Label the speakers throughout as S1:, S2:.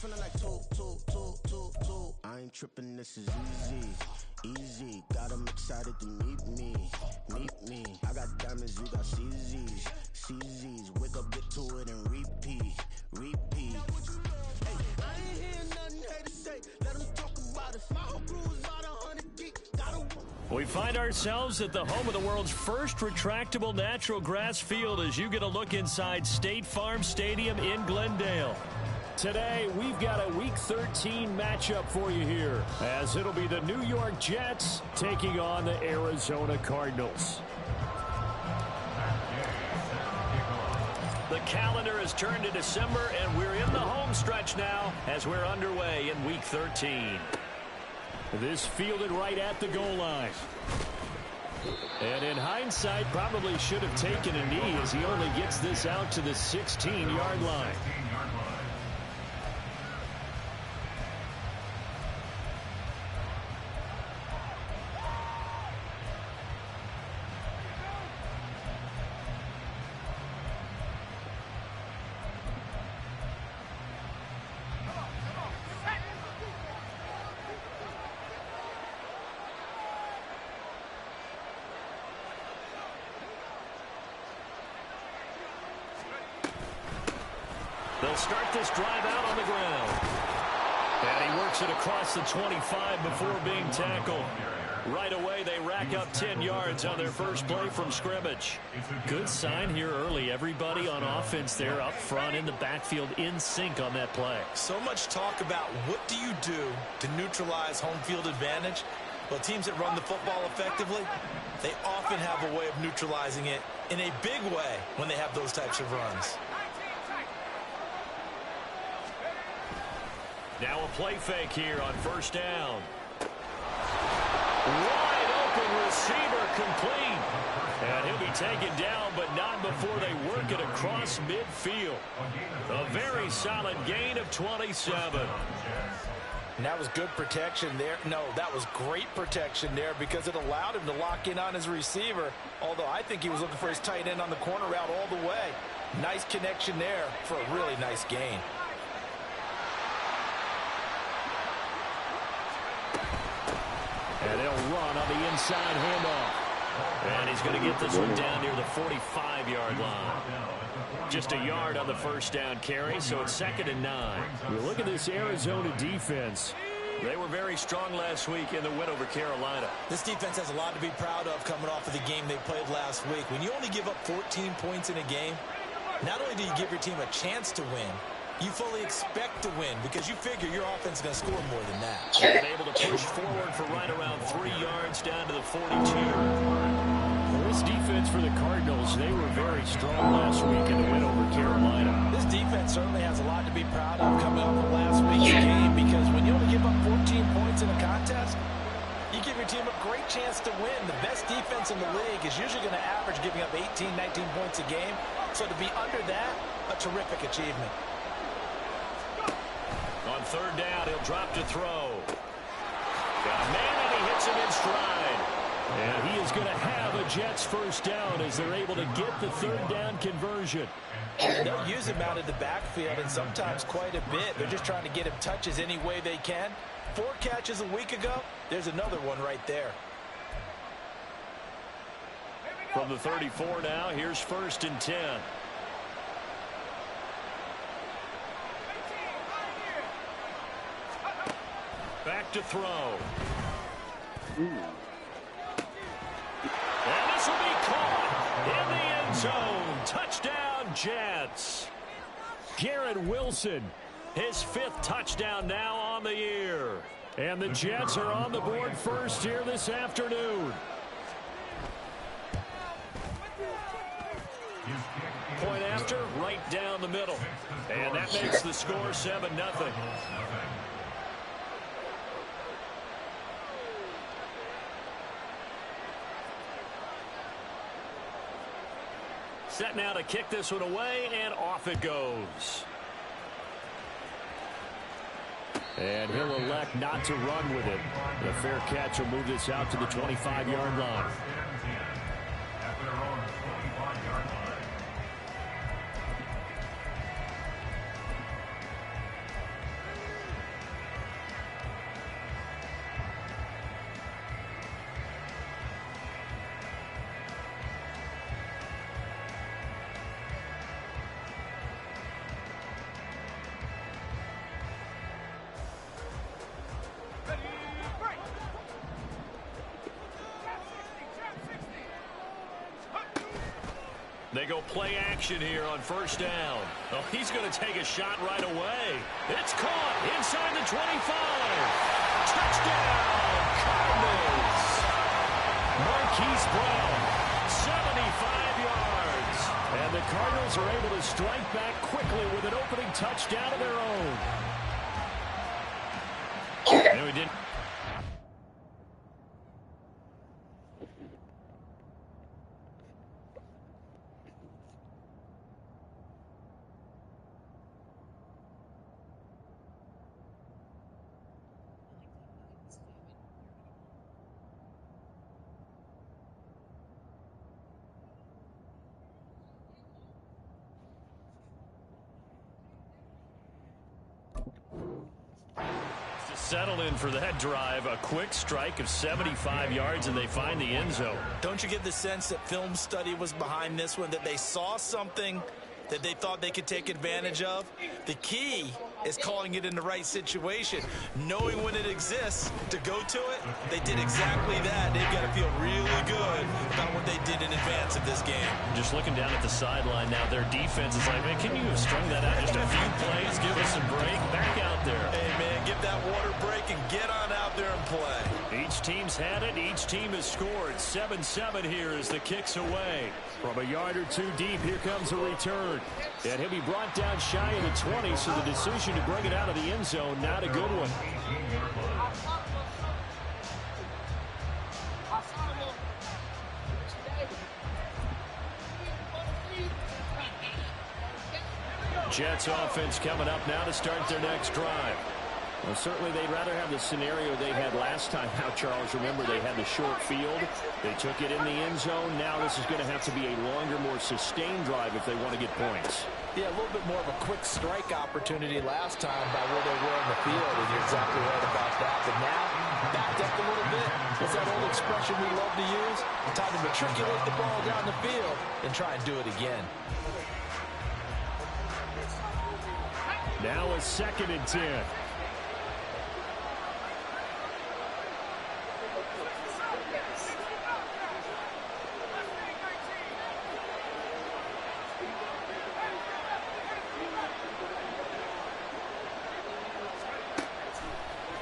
S1: feeling like two. I ain't tripping, this is easy. Got 'em excited to meet me. I got diamonds, you got CZs. Wake up, get to it, and repeat. Hey, I ain't hearing nothing hate to say. Let them talk about it. My whole crew is about 100 deep.
S2: We find ourselves at the home of the world's first retractable natural grass field as you get a look inside State Farm Stadium in Glendale. Today, we've got a Week 13 matchup for you here, as it'll be the New York Jets taking on the Arizona Cardinals. The calendar has turned to December, and we're in the home stretch now as we're underway in Week 13. This fielded right at the goal line. And in hindsight, probably should have taken a knee as he only gets this out to the 16-yard line. They'll start this drive out on the ground. And he works it across the 25 before being tackled. Right away, they rack up 10 yards on their first play from scrimmage. Good sign here early. Everybody on offense there up front in the backfield in sync on that play.
S3: So much talk about what do you do to neutralize home field advantage? Well, teams that run the football effectively, they often have a way of neutralizing it in a big way when they have those types of runs.
S2: Now a play fake here on first down. Wide open receiver complete. And he'll be taken down, but not before they work it across midfield. A very solid gain of 27.
S3: And that was good protection there. No, that was great protection there because it allowed him to lock in on his receiver. Although I think he was looking for his tight end on the corner route all the way. Nice connection there for a really nice gain.
S2: And they'll run on the inside handoff. And he's going to get this one down near the 45-yard line. Just a yard on the first down carry, so it's 2nd and 9. You look at this Arizona defense. They were very strong last week in the win over Carolina.
S3: This defense has a lot to be proud of coming off of the game they played last week. When you only give up 14 points in a game, not only do you give your team a chance to win, you fully expect to win because you figure your offense is going to score more than that.
S2: And able to push forward for right around 3 yards down to the 42. This defense for the Cardinals, they were very strong last week in the win over Carolina.
S3: This defense certainly has a lot to be proud of coming off of last week's game because when you only give up 14 points in a contest, you give your team a great chance to win. The best defense in the league is usually going to average giving up 18, 19 points a game. So to be under that, a terrific achievement.
S2: On third down, he'll drop to throw. Got a man, and he hits him in stride. And he is going to have a Jets first down as they're able to get the third down conversion.
S3: They'll use him out of the backfield, and sometimes quite a bit. They're just trying to get him touches any way they can. 4 catches a week ago. There's another one right there.
S2: From the 34 now, here's 1st and 10. Back to throw. And this will be caught in the end zone. Touchdown, Jets. Garrett Wilson, his 5th touchdown now on the year. And the Jets are on the board first here this afternoon. Point after, right down the middle. And that makes the score 7-0. Set now to kick this one away, and off it goes. And he'll elect not to run with it. The fair catch will move this out to the 25-yard line. They go play action here on first down. Oh, he's going to take a shot right away. It's caught inside the 25. Touchdown, Cardinals. Marquise Brown, 75 yards. And the Cardinals are able to strike back quickly with an opening touchdown of their own. And we didn't. Settle in for that drive. A quick strike of 75 yards, and they find the end zone.
S3: Don't you get the sense that film study was behind this one, that they saw something that they thought they could take advantage of? The key is calling it in the right situation, knowing when it exists to go to it. They did exactly that. They've got to feel really good about what they did in advance of this game.
S2: Just looking down at the sideline now, their defense is like, man, can you have strung that out just a few plays? Give us a break. Back out there.
S3: Hey, man, give that water break and get on out there and play.
S2: Each team's had it. Each team has scored. 7-7 here as the kick's away. From a yard or two deep, here comes a return. And he'll be brought down shy of the 20, so the decision to bring it out of the end zone, not a good one. Jets offense coming up now to start their next drive. Well, certainly they'd rather have the scenario they had last time out, Charles. Remember, they had the short field. They took it in the end zone. Now this is going to have to be a longer, more sustained drive if they want to get points.
S3: Yeah, a little bit more of a quick strike opportunity last time by where they were in the field, and you're exactly right about that. But now, backed up a little bit. What's that old expression we love to use? Time to matriculate the ball down the field and try and do it again.
S2: Now a 2nd and 10.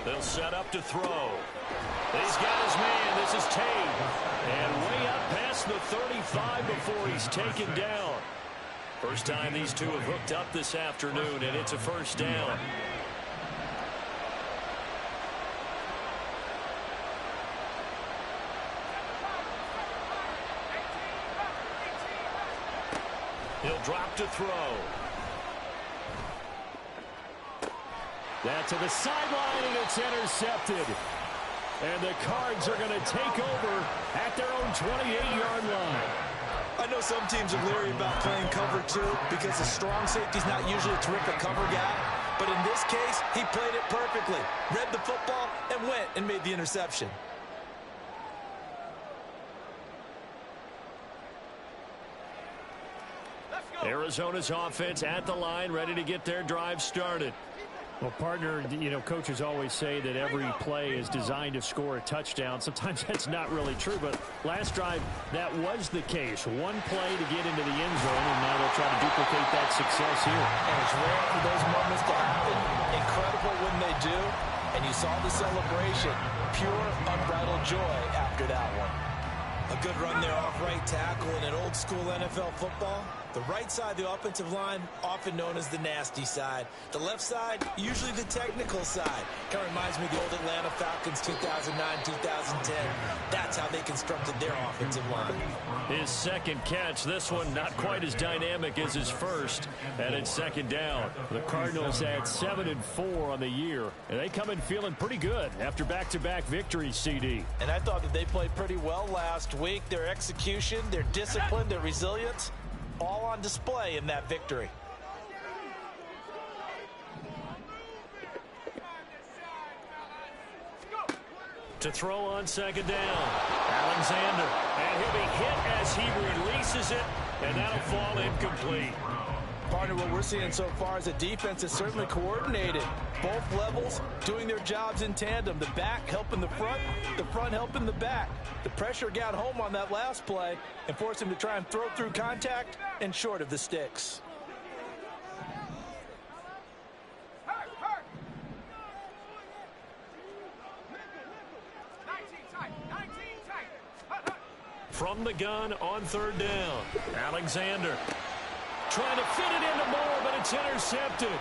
S2: They'll set up to throw. He's got his man. This is Tate. And way up past the 35 before he's taken down. First time these two have hooked up this afternoon, and it's a first down. He'll drop to throw. That to the sideline, and it's intercepted. And the Cards are going to take over at their own 28-yard line.
S3: I know some teams are leery about playing cover 2 because the strong safety's not usually a terrific cover guy. But in this case, he played it perfectly. Read the football and went and made the interception.
S2: Arizona's offense at the line, ready to get their drive started. Well, partner, you know, coaches always say that every play is designed to score a touchdown. Sometimes that's not really true, but last drive, that was the case. One play to get into the end zone, and now they'll try to duplicate that success here.
S3: And it's rare for those moments to happen. Incredible when they do. And you saw the celebration. Pure, unbridled joy after that one. A good run there off right tackle in an old-school NFL football. The right side of the offensive line, often known as the nasty side. The left side, usually the technical side. Kind of reminds me of the old Atlanta Falcons 2009-2010. That's how they constructed their offensive line.
S2: His second catch, this one not quite as dynamic as his first, and it's second down. The Cardinals had 7-4 on the year, and they come in feeling pretty good after back-to-back victories, CD.
S3: And I thought that they played pretty well last week. Their execution, their discipline, their resilience, all on display in that victory.
S2: To throw on second down, Alexander, and he'll be hit as he releases it, and that'll fall incomplete.
S3: Partner, what we're seeing so far is a defense is certainly coordinated. Both levels doing their jobs in tandem. The back helping the front helping the back. The pressure got home on that last play and forced him to try and throw through contact and short of the sticks.
S2: From the gun on third down, Alexander trying to fit it into Moore, but it's intercepted.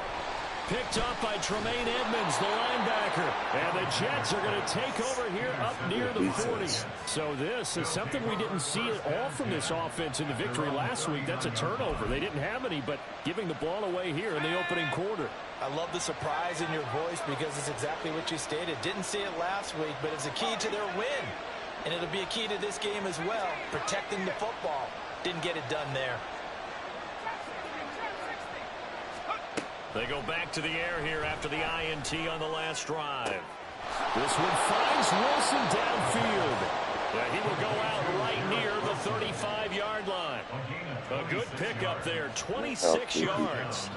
S2: Picked up by Tremaine Edmonds, the linebacker. And the Jets are going to take over here up near the 40. So this is something we didn't see at all from this offense in the victory last week. That's a turnover. They didn't have any, but giving the ball away here in the opening quarter.
S3: I love the surprise in your voice because it's exactly what you stated. Didn't see it last week, but it's a key to their win. And it'll be a key to this game as well, protecting the football. Didn't get it done there.
S2: They go back to the air here after the INT on the last drive. This one finds Wilson downfield. Yeah, he will go out right near the 35-yard line. A good pickup there, 26 yards.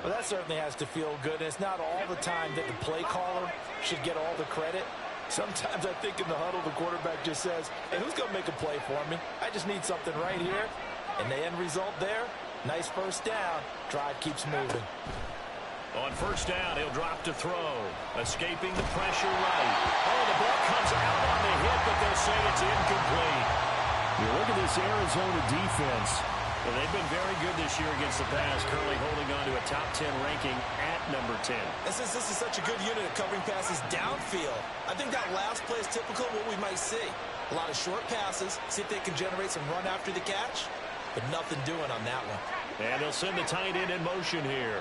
S3: Well, that certainly has to feel good. And it's not all the time that the play caller should get all the credit. Sometimes I think in the huddle, the quarterback just says, hey, who's going to make a play for me? I just need something right here. And the end result there, nice first down. Drive keeps moving.
S2: On first down, he'll drop to throw. Escaping the pressure right. Oh, the ball comes out on the hit, but they'll say it's incomplete. You look at this Arizona defense. Well, they've been very good this year against the pass, currently holding on to a top 10 ranking at number 10.
S3: And since this is such a good unit of covering passes downfield, I think that last play is typical of what we might see. A lot of short passes, see if they can generate some run after the catch, but nothing doing on that one.
S2: And they'll send the tight end in motion here.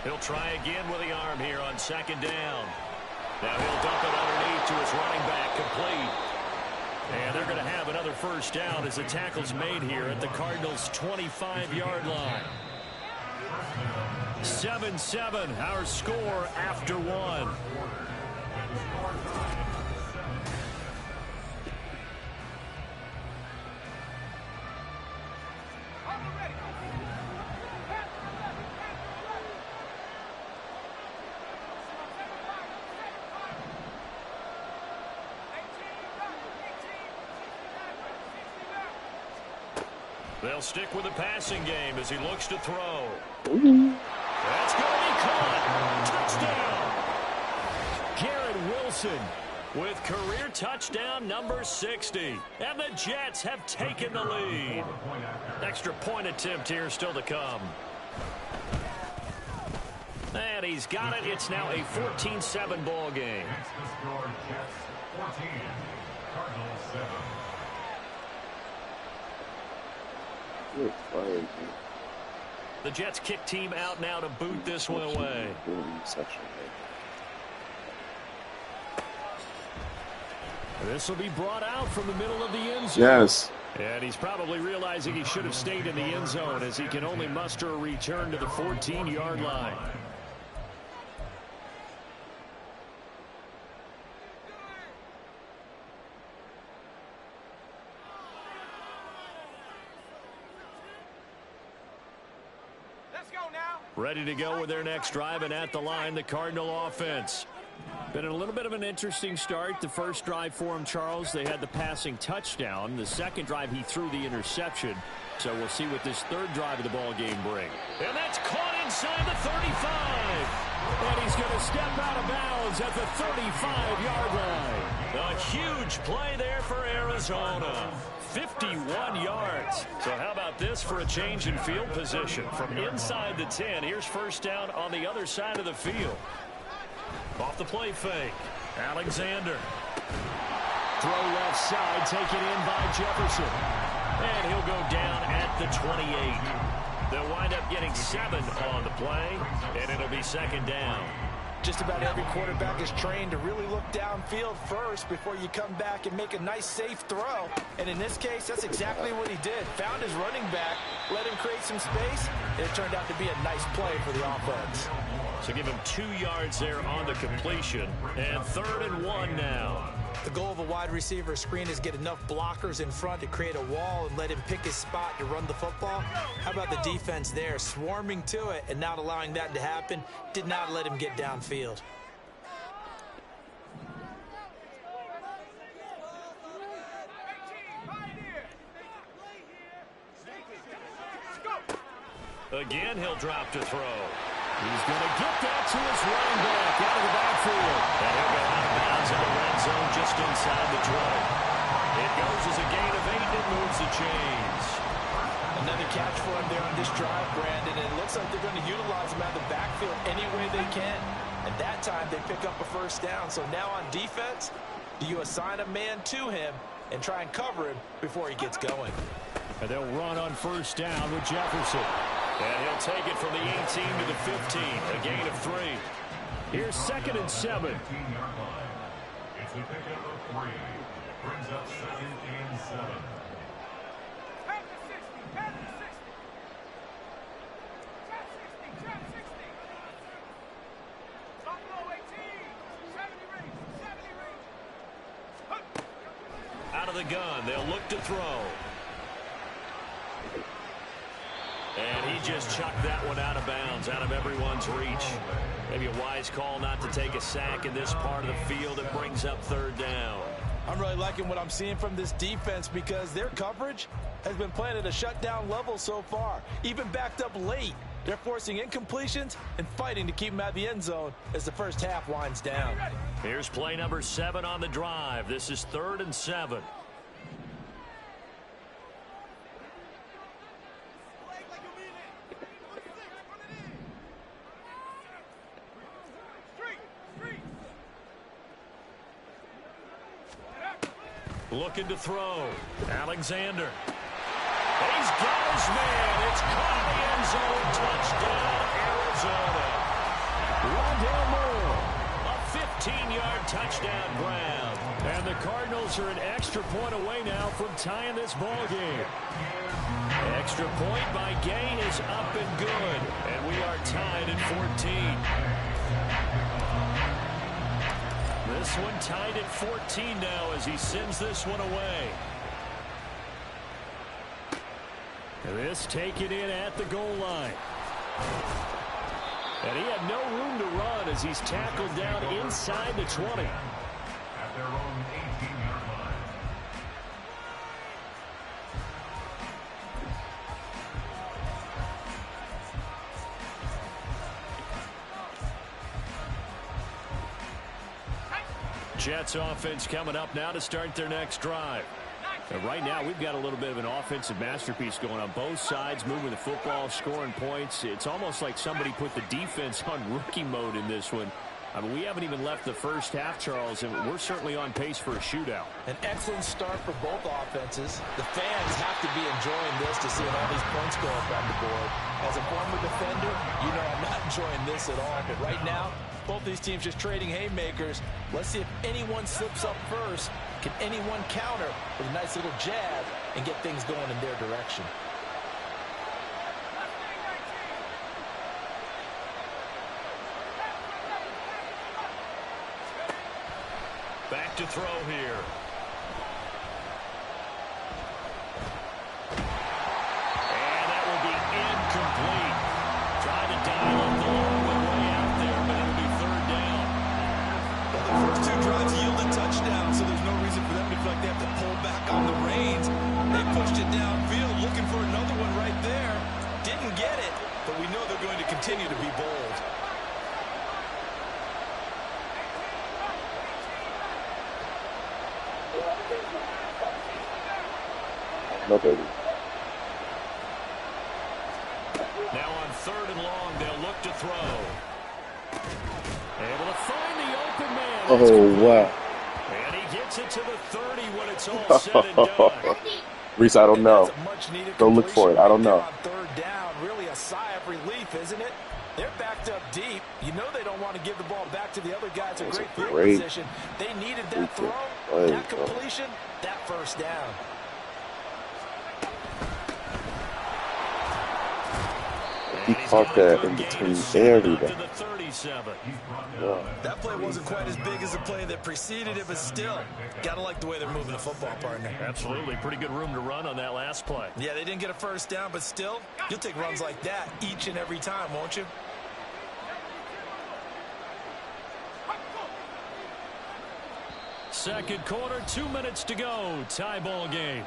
S2: He'll try again with the arm here on second down. Now he'll dump it underneath to his running back, complete. And they're going to have another first down as the tackle's made here at the Cardinals' 25-yard line. 7-7, our score after one. They'll stick with the passing game as he looks to throw. That's going to be caught. Touchdown. Garrett Wilson with career touchdown number 60. And the Jets have taken the lead. Extra point attempt here still to come. And he's got it. It's now a 14-7 ball game. The Jets kick team out now to boot this one away. This will be brought out from the middle of the end zone.
S4: Yes.
S2: And he's probably realizing he should have stayed in the end zone as he can only muster a return to the 14-yard line. Ready to go with their next drive, and at the line, the Cardinal offense. Been a little bit of an interesting start. The first drive for him, Charles, they had the passing touchdown. The second drive, he threw the interception. So we'll see what this third drive of the ball game brings. And that's caught inside the 35. And he's going to step out of bounds at the 35-yard line. A huge play there for Arizona. 51 yards. So how about this for a change in field position? From inside the 10, here's first down on the other side of the field. Off the play fake. Alexander. Throw left side, taken in by Jefferson. And he'll go down at the 28. They'll wind up getting 7 on the play, and it'll be second down.
S3: Just about every quarterback is trained to really look downfield first before you come back and make a nice, safe throw. And in this case, that's exactly what he did. Found his running back, let him create some space, and it turned out to be a nice play for the offense.
S2: So give him 2 yards there on the completion. And 3rd and 1 now.
S3: The goal of a wide receiver screen is get enough blockers in front to create a wall and let him pick his spot to run the football. How about the defense there, swarming to it and not allowing that to happen? Did not let him get downfield.
S2: Again, he'll drop to throw. He's going to get that to his running back out of the backfield. And he'll go out of bounds in the red zone just inside the 20. It goes as a gain of 8 and moves the chains.
S3: Another catch for him there on this drive, Brandon. And it looks like they're going to utilize him out of the backfield any way they can. And that time they pick up a first down. So now on defense, do you assign a man to him and try and cover him before he gets going?
S2: And they'll run on first down with Jefferson. And he'll take it from the 18 to the 15, a gain of 3. Here's 2nd and 7.
S4: It's a pickup of 3. Brings up 2nd and 7.
S2: Out of the gun, they'll look to throw. And he just chucked that one out of bounds, out of everyone's reach. Maybe a wise call not to take a sack in this part of the field. It brings up 3rd down.
S3: I'm really liking what I'm seeing from this defense because their coverage has been playing at a shutdown level so far. Even backed up late, they're forcing incompletions and fighting to keep them out of the end zone as the first half winds down.
S2: Here's play number 7 on the drive. This is 3rd and 7. Looking to throw. Alexander. He's got his man. It's caught in the end zone. Touchdown, Arizona. Rondale Moore. A 15-yard touchdown grab. And the Cardinals are an extra point away now from tying this ball game. Extra point by Gay is up and good. And we are tied at 14. This one tied at 14 now as he sends this one away. This taken in at the goal line. And he had no room to run as he's tackled down inside the 20.
S4: At their own 18-yard line.
S2: Jets offense coming up now to start their next drive. And right now we've got a little bit of an offensive masterpiece going on both sides, moving the football, scoring points. It's almost like somebody put the defense on rookie mode in this one. I mean, we haven't even left the first half, Charles, and we're certainly on pace for a shootout.
S3: An excellent start for both offenses. The fans have to be enjoying this to see all these points go up on the board. As a former defender, you know I'm not enjoying this at all. But right now, both these teams just trading haymakers. Let's see if anyone slips up first. Can anyone counter with a nice little jab and get things going in their direction?
S2: Back to throw here. And that will be incomplete. Tried to dial up the long way out there, but it'll be 3rd down.
S3: Well, the first 2 drives yielded touchdowns, so there's no reason for them to feel like they have to pull back on the reins. They pushed it downfield, looking for another one right there. Didn't get it, but we know they're going to continue to be bold.
S5: No, baby.
S2: Now on 3rd and long, they'll look to throw. Able to find the open man.
S5: Oh, wow.
S2: And he gets it to the 30 when it's all said and done.
S5: Reese, I don't know. Go look for it. I don't know.
S3: On 3rd down, really a sigh of relief, isn't it? They're backed up deep. You know they don't want to give the ball back. back to the other guys. A
S5: That's
S3: great
S5: a
S3: field
S5: great
S3: position. They needed that throw, that completion, that first down.
S5: He caught that in between everybody.
S3: Yeah. That play wasn't quite as big as the play that preceded it, but still, gotta like the way they're moving the football, partner.
S2: Absolutely. Pretty good room to run on that last play.
S3: Yeah, they didn't get a first down, but still, you'll take runs like that each and every time, won't you?
S2: Second quarter, 2 minutes to go. Tie ball game.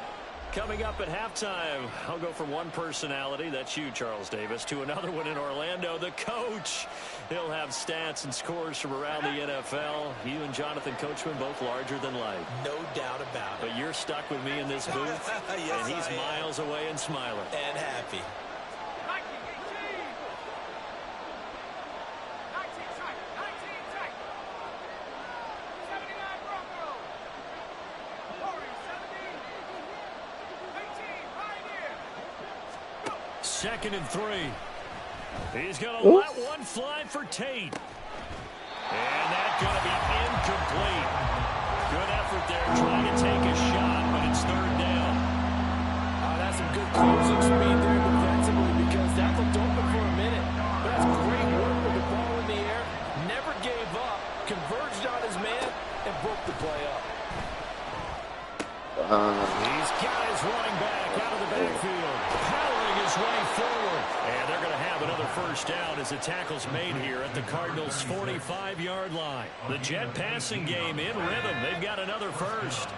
S2: Coming up at halftime, I'll go from one personality, that's you, Charles Davis, to another one in Orlando, the coach. He'll have stats and scores from around the NFL. You and Jonathan Coachman both larger than life.
S3: No doubt about it.
S2: But you're stuck with me in this booth,
S3: yes,
S2: and he's miles away and smiling.
S3: And happy.
S2: Second and 3. He's going to let one fly for Tate. And that's going to be incomplete. Good effort there trying to take a shot, but it's third down.
S3: That's some good closing speed there defensively because that looked open for a minute. But that's great work with the ball in the air. Never gave up. Converged on his man and broke the play up.
S2: These guys running back out of the backfield. Powering his way forward. And they're going to have another first down as the tackle's made here at the Cardinals' 45-yard line. The Jet passing game in rhythm. They've got another first.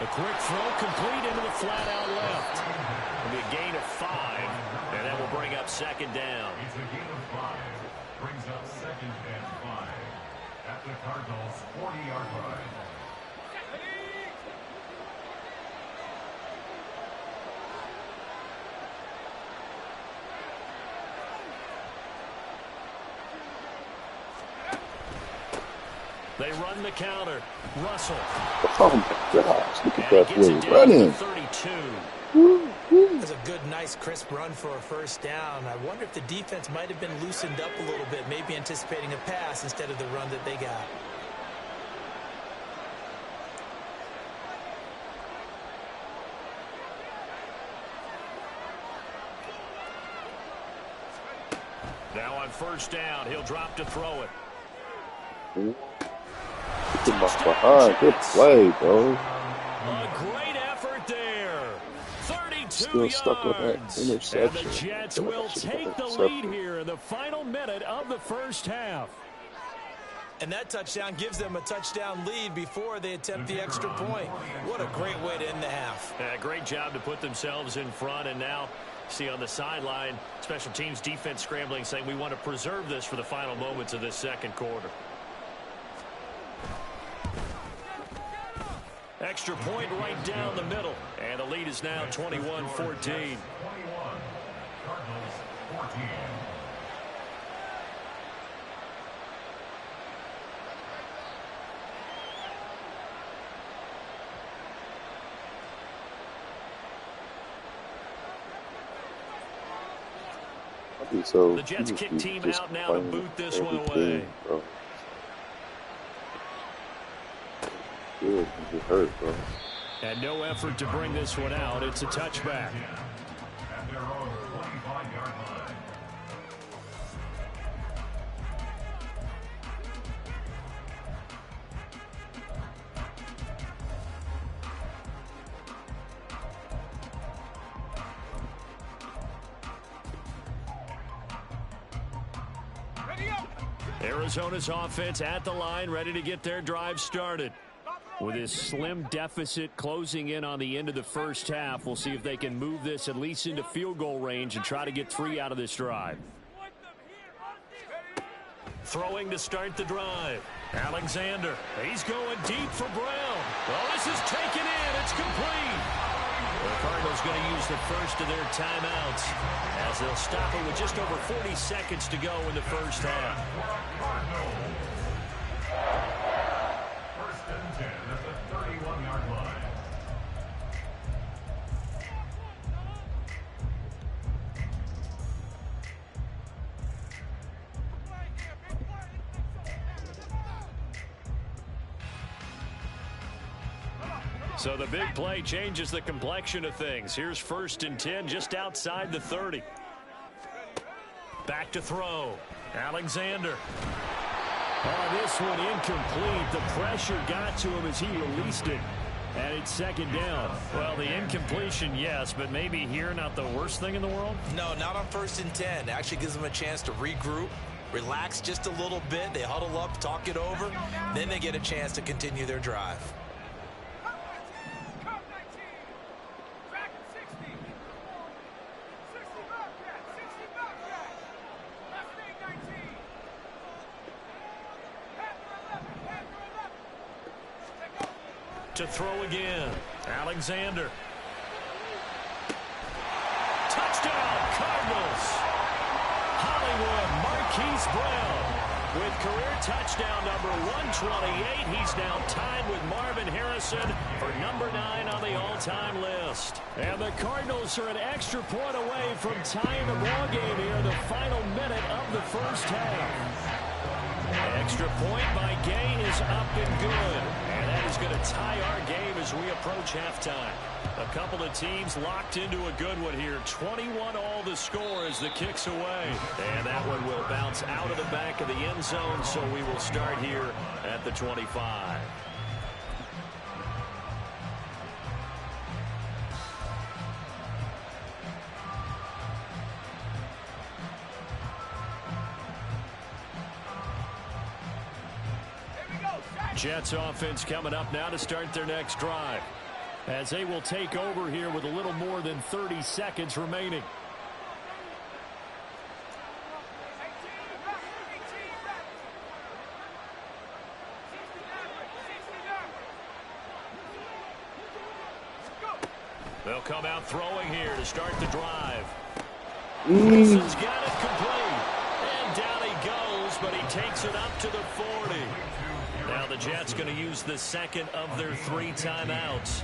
S2: A quick throw complete into the flat out left. It'll be a gain of 5. And that will bring up second down.
S4: It's a gain of 5. Brings up second and 5 at the Cardinals' 40-yard line.
S2: They run the counter. Russell.
S5: Oh my gosh, look at that way running.
S2: 32.
S3: That's a good, nice, crisp run for a first down. I wonder if the defense might have been loosened up a little bit, maybe anticipating a pass instead of the run that they got.
S2: Now on first down, he'll drop to throw it.
S5: Behind. Good play, bro.
S2: A great effort there. 32
S5: Still
S2: yards.
S5: stuck with that interception.
S2: And the Jets will take the lead here in the final minute of the first half.
S3: And that touchdown gives them a touchdown lead before they attempt the extra point. What a great way to end the half.
S2: Great job to put themselves in front, and now see on the sideline, special teams defense scrambling, saying we want to preserve this for the final moments of this second quarter. Extra point right down the middle, and the lead is now 21-14.
S4: 21, Cardinals 14.
S5: So
S2: the Jets kick team out now to boot this one away.
S5: Bro. Good, you get hurt, bro.
S2: And no effort to bring this one out. It's a touchback.
S4: At their own 25-yard line.
S2: Arizona's offense at the line, ready to get their drive started. With this slim deficit closing in on the end of the first half, we'll see if they can move this at least into field goal range and try to get 3 out of this drive. Throwing to start the drive. Alexander, he's going deep for Brown. Oh, this is taken in. It's complete. The Cardinals going to use the first of their timeouts as they'll stop it with just over 40 seconds to go in the first half.
S4: First and 10 at the 31-yard line.
S2: So the big play changes the complexion of things. Here's 1st and 10 just outside the 30. Back to throw. Alexander. Oh, this one incomplete. The pressure got to him as he released it. And it's 2nd down. Well, the incompletion, yes, but maybe here not the worst thing in the world?
S3: No, not on 1st and 10. Actually gives them a chance to regroup, relax just a little bit. They huddle up, talk it over. Then they get a chance to continue their drive.
S2: To throw again. Alexander. Touchdown, Cardinals. Hollywood Marquise Brown with career touchdown number 128. He's now tied with Marvin Harrison for number 9 on the all-time list. And the Cardinals are an extra point away from tying the ball game here in the final minute of the first half. Extra point by Gay is up and good. And that is going to tie our game as we approach halftime. A couple of teams locked into a good one here. 21 all the score as the kick's away. And that one will bounce out of the back of the end zone, so we will start here at the 25. Jets offense coming up now to start their next drive, as they will take over here with a little more than 30 seconds remaining. They'll come out throwing here to start the drive. Wilson's got it complete. And down he goes, but he takes it up to the 40. Now the Jets going to use the second of their 3 timeouts,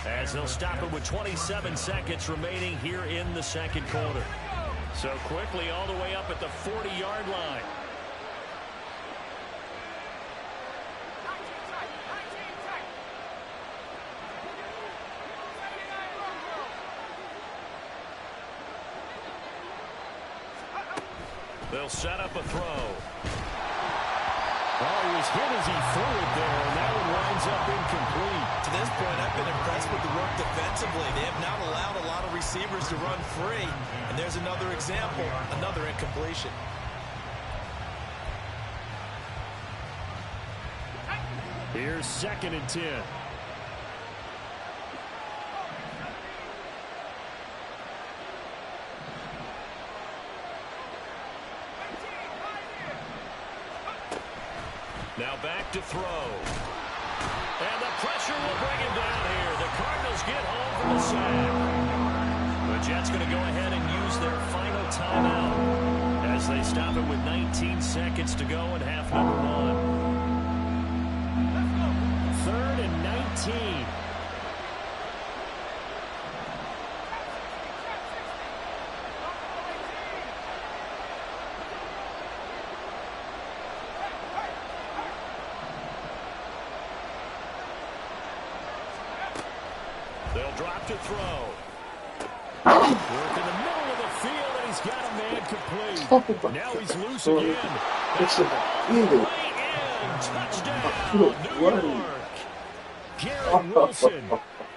S2: as they'll stop it with 27 seconds remaining here in the second quarter. So quickly all the way up at the 40-yard line. They'll set up a throw. Oh, he was hit as he threw it there, and that one winds up incomplete.
S3: To this point, I've been impressed with the work defensively. They have not allowed a lot of receivers to run free. And there's another example, another incompletion.
S2: Here's 2nd and 10. Now back to throw. And the pressure will bring him down here. The Cardinals get home from the sack. The Jets going to go ahead and use their final timeout as they stop it with 19 seconds to go in half number 1. 3rd and 19. They'll drop to throw. Work in the middle of the field, and he's got a man complete. Now he's loose again. Touchdown, New York. Gary Wilson,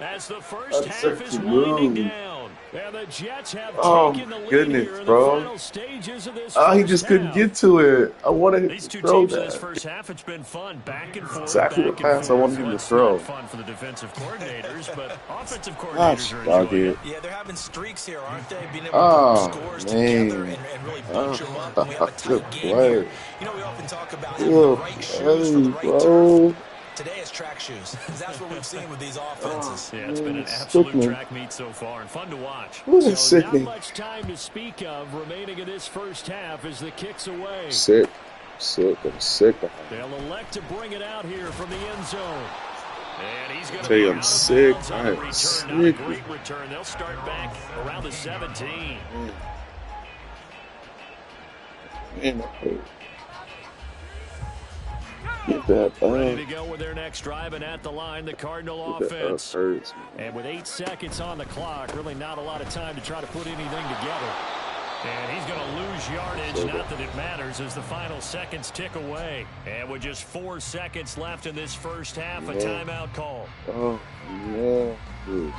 S2: as the first half is winding down. And the Jets have taken the lead here in the final stages of this
S5: he just couldn't get to it. I wanted
S2: These two
S5: to throw
S2: teams
S5: that.
S2: in this first half, it's been fun. Back and forth.
S5: Exactly what pass I wanted him to
S2: It's
S5: throw.
S2: not fun for the defensive coordinators, but offensive coordinators are enjoying it.
S3: Yeah, they're having streaks here, aren't they? Being able to put scores together and really bunch them up. And we have a tight game here. You know, we often talk about having the right shoes for the right turf. Today is track shoes. That's what we've seen with these offenses.
S2: Yeah, it's been an absolute track meet so far and fun to watch.
S5: So
S2: not much time to speak of remaining in this first half as the kick's away.
S5: I'm sick.
S2: They'll elect to bring it out here from the end zone. And he's going to
S5: Tell you
S2: be
S5: I'm
S2: out of
S5: sick.
S2: bounds on
S5: I
S2: the
S5: am
S2: return.
S5: sick.
S2: Not a great return. They'll start back around the 17.
S5: Man, that
S2: Ready to go with their next drive, and at the line, the Cardinal offense.
S5: Hurts,
S2: and with 8 seconds on the clock, really not a lot of time to try to put anything together. And he's going to lose yardage, not that it matters, as the final seconds tick away. And with just 4 seconds left in this first half, a timeout call.
S5: Oh, yeah. Dude.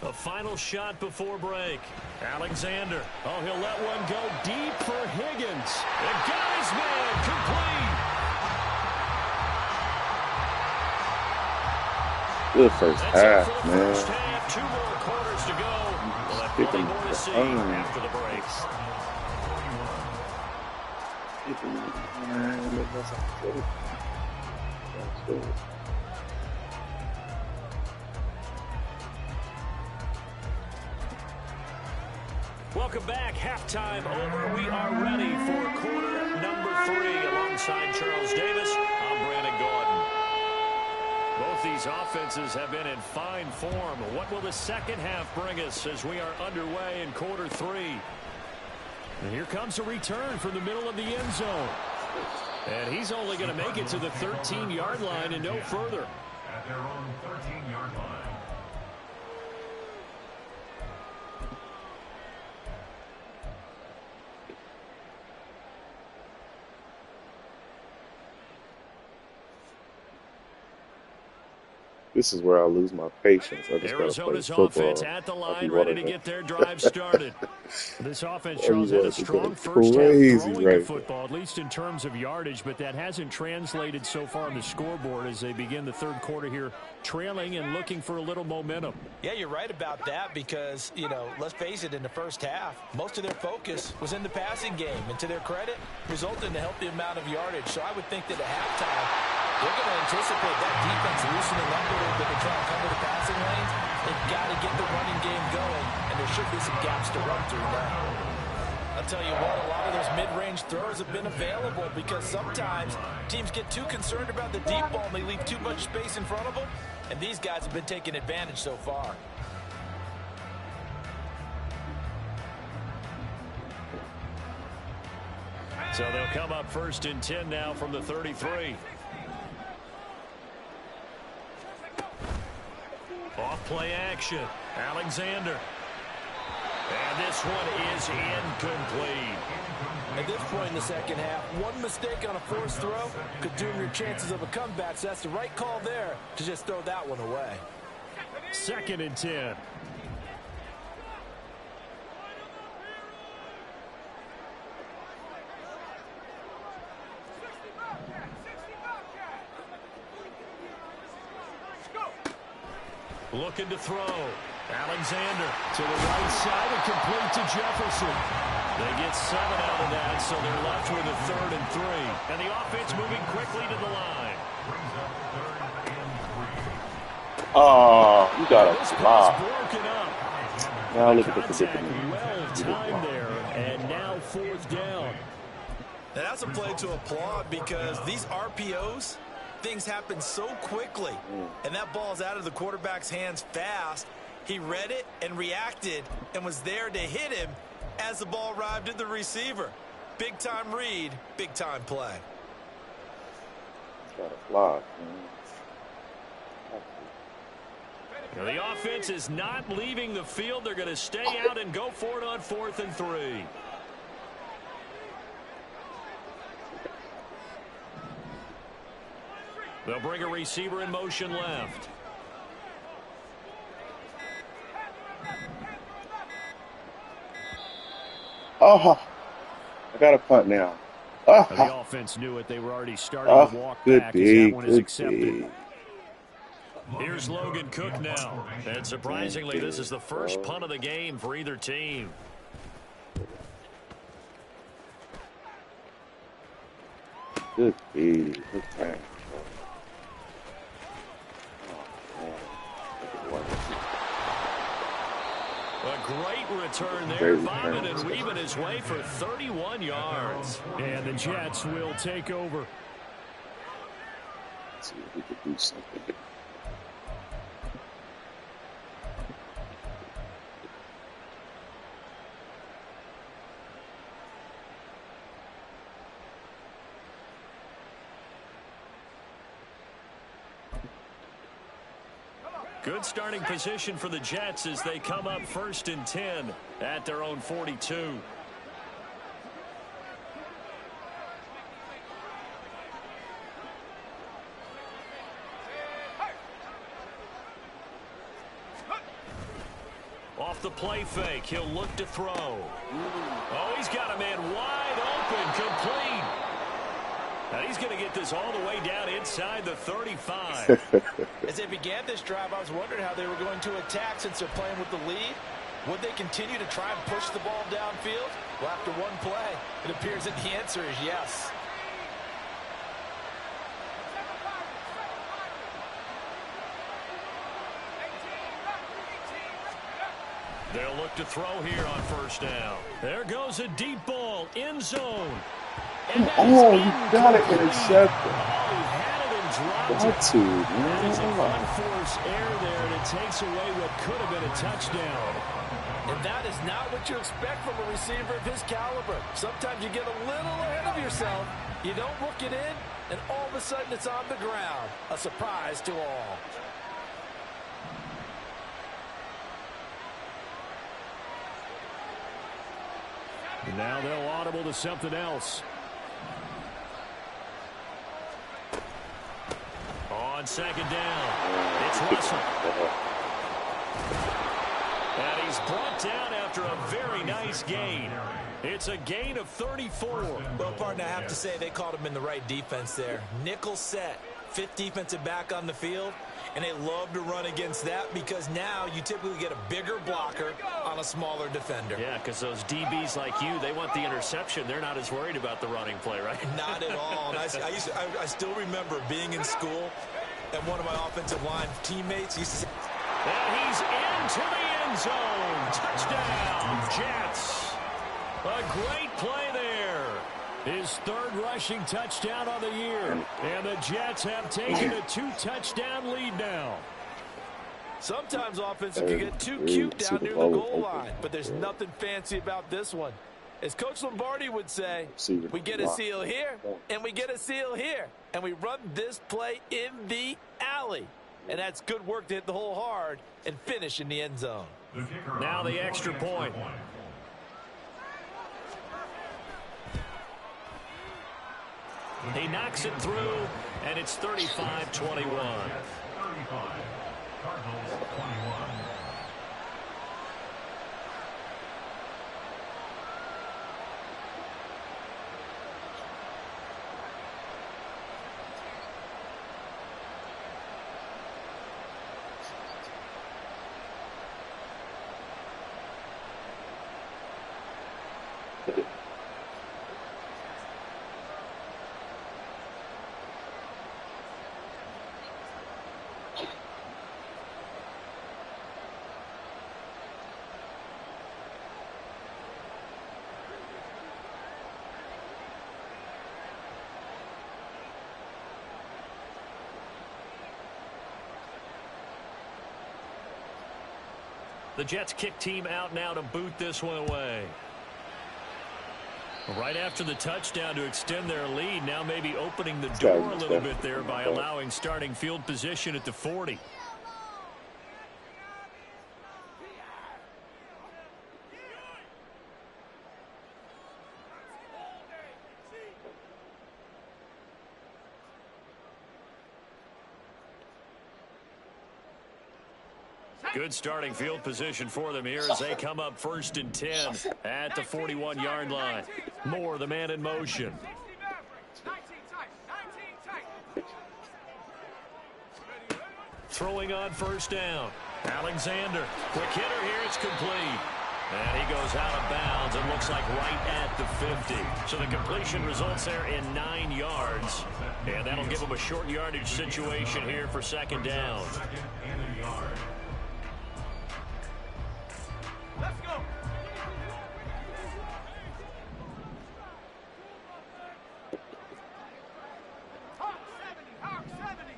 S2: A final shot before break. Alexander. Oh, he'll let one go deep for Higgins. And got his man complete.
S5: Good first half, man.
S2: First half, 2 more quarters to go. We'll have plenty more to see after the breaks. Welcome back. Halftime over. We are ready for quarter number 3 alongside Charles Davis. I'm Brandon Gordon. Both these offenses have been in fine form. What will the second half bring us as we are underway in quarter 3? And here comes a return from the middle of the end zone. And he's only going to make it to the 13-yard line and no further.
S4: At their own 13-yard line.
S5: This is where I lose my patience. I just
S2: Arizona's
S5: gotta play
S2: offense
S5: football.
S2: at the line, ready to get their drive started. This offense, Charles, had a strong first half throwing the football, at least in terms of yardage, but that hasn't translated so far on the scoreboard as they begin the third quarter here, trailing and looking for a little momentum.
S3: Yeah, you're right about that because, you know, let's face it, in the first half, most of their focus was in the passing game, and to their credit, resulted in a healthy amount of yardage. So I would think that at halftime, they're going to anticipate that defense loosening up a little bit to try and come to the passing lanes. They've got to get the running game going, and there should be some gaps to run through now. I'll tell you what, a lot of those mid-range throws have been available because sometimes teams get too concerned about the deep ball and they leave too much space in front of them, and these guys have been taking advantage so far.
S2: So they'll come up 1st and 10 now from the 33. Off play action. Alexander. And this one is incomplete.
S3: At this point in the second half, one mistake on a forced throw could doom your chances of a comeback. So that's the right call there to just throw that one away.
S2: 2nd and 10. Looking to throw. Alexander to the right side and complete to Jefferson. They get 7 out of that, so they're left with a 3rd and 3. And the offense moving quickly to the line.
S5: Oh, you got a block.
S2: Broken up.
S5: Now look at the predicament.
S2: Well timed there, and now 4th down.
S3: Now that's a play to applaud because these RPOs, things happen so quickly, and that ball's out of the quarterback's hands fast. He read it and reacted and was there to hit him as the ball arrived at the receiver. Big-time read, big-time play.
S5: Got a block,
S2: Now the offense is not leaving the field. They're going to stay out and go for it on 4th and 3. They'll bring a receiver in motion left.
S5: Oh, I got a punt now.
S2: The offense knew it. They were already starting to walk back as that one is accepted. Here's Logan Cook now. And surprisingly, this is the first punt of the game for either team.
S5: Good B. Good pass.
S2: A great return there, bombing and weaving his way for 31 yards. And the Jets will take over.
S5: see if we could do something.
S2: Good starting position for the Jets as they come up 1st and 10 at their own 42. Off the play fake, he'll look to throw. Oh, he's got a man wide open, complete. And he's going to get this all the way down inside the 35.
S3: As they began this drive, I was wondering how they were going to attack since they're playing with the lead. Would they continue to try and push the ball downfield? Well, after one play, it appears that the answer is yes.
S2: They'll look to throw here on 1st down. There goes a deep ball, end zone.
S5: Oh, you got it intercepted.
S2: Oh, he had it and dropped
S5: Got
S2: it.
S5: to,
S2: That is an
S5: man.
S2: unforced error there, and it takes away what could have been a touchdown.
S3: And that is not what you expect from a receiver of his caliber. Sometimes you get a little ahead of yourself. You don't look it in, and all of a sudden it's on the ground. A surprise to all.
S2: And now they'll audible to something else. On 2nd down, it's Russell. And he's brought down after a very nice gain. It's a gain of 34.
S3: Well, partner, I have to say they called him in the right defense there. Nickel set, 5th defensive back on the field, and they love to run against that because now you typically get a bigger blocker on a smaller defender.
S2: Yeah, because those DBs like you, they want the interception. They're not as worried about the running play, right?
S3: Not at all. And I still remember being in school, and one of my offensive line teammates used to say,
S2: and he's into the end zone. Touchdown, Jets. A great play there. His 3rd rushing touchdown on the year. And the Jets have taken a 2-touchdown lead now.
S3: sometimes offenses can get too cute down near the goal line, but there's nothing fancy about this one. As Coach Lombardi would say, we get a seal here, and we get a seal here, and we run this play in the alley. And that's good work to hit the hole hard and finish in the end zone.
S2: Now the extra point. He knocks it through, and it's 35-21.
S4: 35. Cardinals 21.
S2: The Jets kick team out now to boot this one away. Right after the touchdown to extend their lead, now maybe opening the door a little bit there by allowing starting field position at the 40. Good starting field position for them here as they come up 1st and 10 at the 41-yard line. Moore, the man in motion. Throwing on 1st down. Alexander, quick hitter here, it's complete. And he goes out of bounds and looks like right at the 50. So the completion results there in 9 yards. And that'll give him a short yardage situation here for 2nd down.
S6: Let's go. Hawk 70, Hawk 70.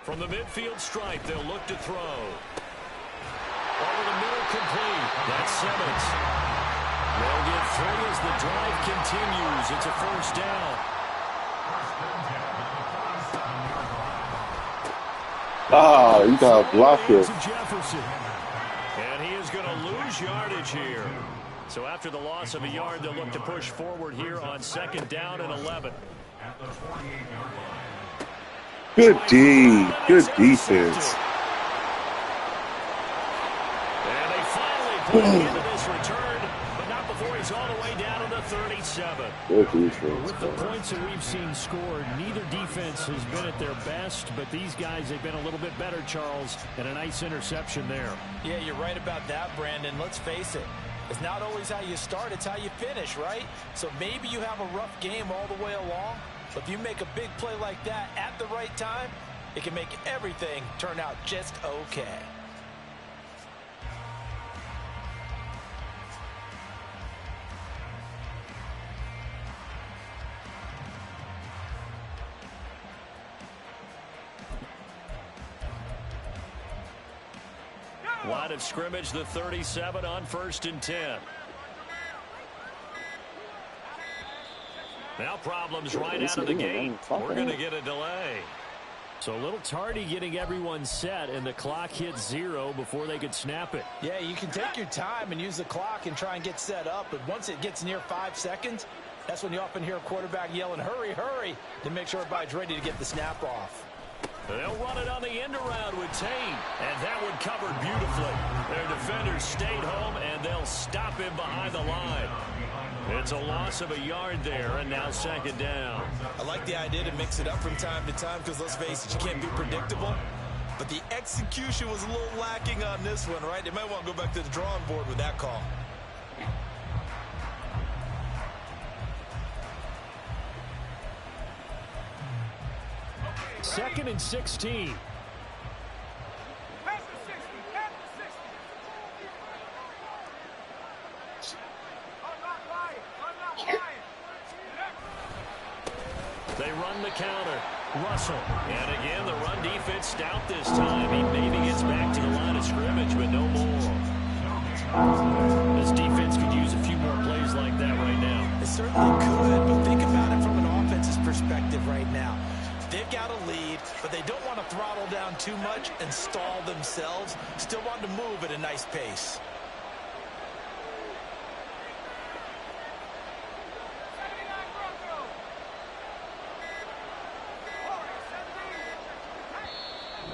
S2: From the midfield stripe, they'll look to throw. Over the middle, complete. That's Simmons. They'll get 3 as the drive continues. It's a first down.
S5: You got to block it.
S2: And he is going to lose yardage here. So after the loss of a yard, they'll look to push forward here on 2nd down and 11.
S5: Good D. Good defense.
S2: And they finally put him into this return, but not before he's all the way down to the 37.
S5: Good defense.
S2: With the points that we've seen scored, neither defense has been at their best, but these guys have been a little bit better, Charles, and a nice interception there.
S3: Yeah, you're right about that, Brandon. Let's face it. It's not always how you start, it's how you finish, right? So maybe you have a rough game all the way along, but if you make a big play like that at the right time, it can make everything turn out just okay.
S2: Line of scrimmage, the 37 on 1st and 10. Now problems right out of the gate. We're going to get a delay. So a little tardy getting everyone set, and the clock hits 0 before they could snap it.
S3: Yeah, you can take your time and use the clock and try and get set up, but once it gets near 5 seconds, that's when you often hear a quarterback yelling, hurry, hurry, to make sure everybody's ready to get the snap off.
S2: They'll run it on the end around with Tain, and that one covered beautifully. Their defenders stayed home, and they'll stop him behind the line. It's a loss of a yard there, and now 2nd down.
S3: I like the idea to mix it up from time to time because, let's face it, you can't be predictable. But the execution was a little lacking on this one, right? They might want to go back to the drawing board with that call.
S2: Second and 16. They run the counter. Russell. And again, the run defense stout this time. He maybe gets back to the line of scrimmage, but no more. This defense could use a few more plays like that right now.
S3: It certainly could, but think about it from an offense's perspective right now. They've got a lead, but they don't want to throttle down too much and stall themselves. Still want to move at a nice pace.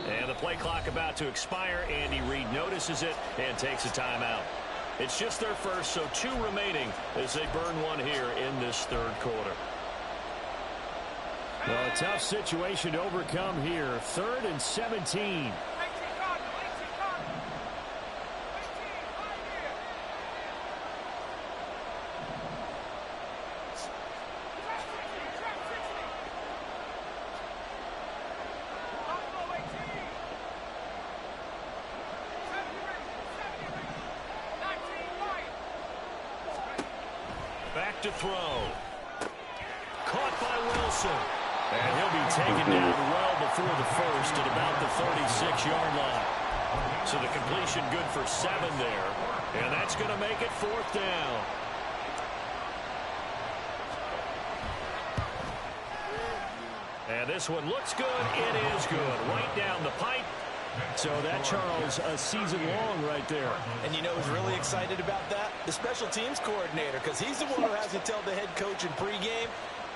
S2: And the play clock about to expire. Andy Reid notices it and takes a timeout. It's just their first, so 2 remaining as they burn one here in this 3rd quarter. Well, a tough situation to overcome here. 3rd and 17. Back to throw. Caught by Wilson. And he'll be taken down well before the first at about the 36-yard line. So the completion good for 7 there. And that's going to make it 4th down. And this one looks good. It is good. Right down the pipe. So that, Charles, a season long right there.
S3: And you know who's really excited about that? The special teams coordinator, because he's the one who has to tell the head coach in pregame,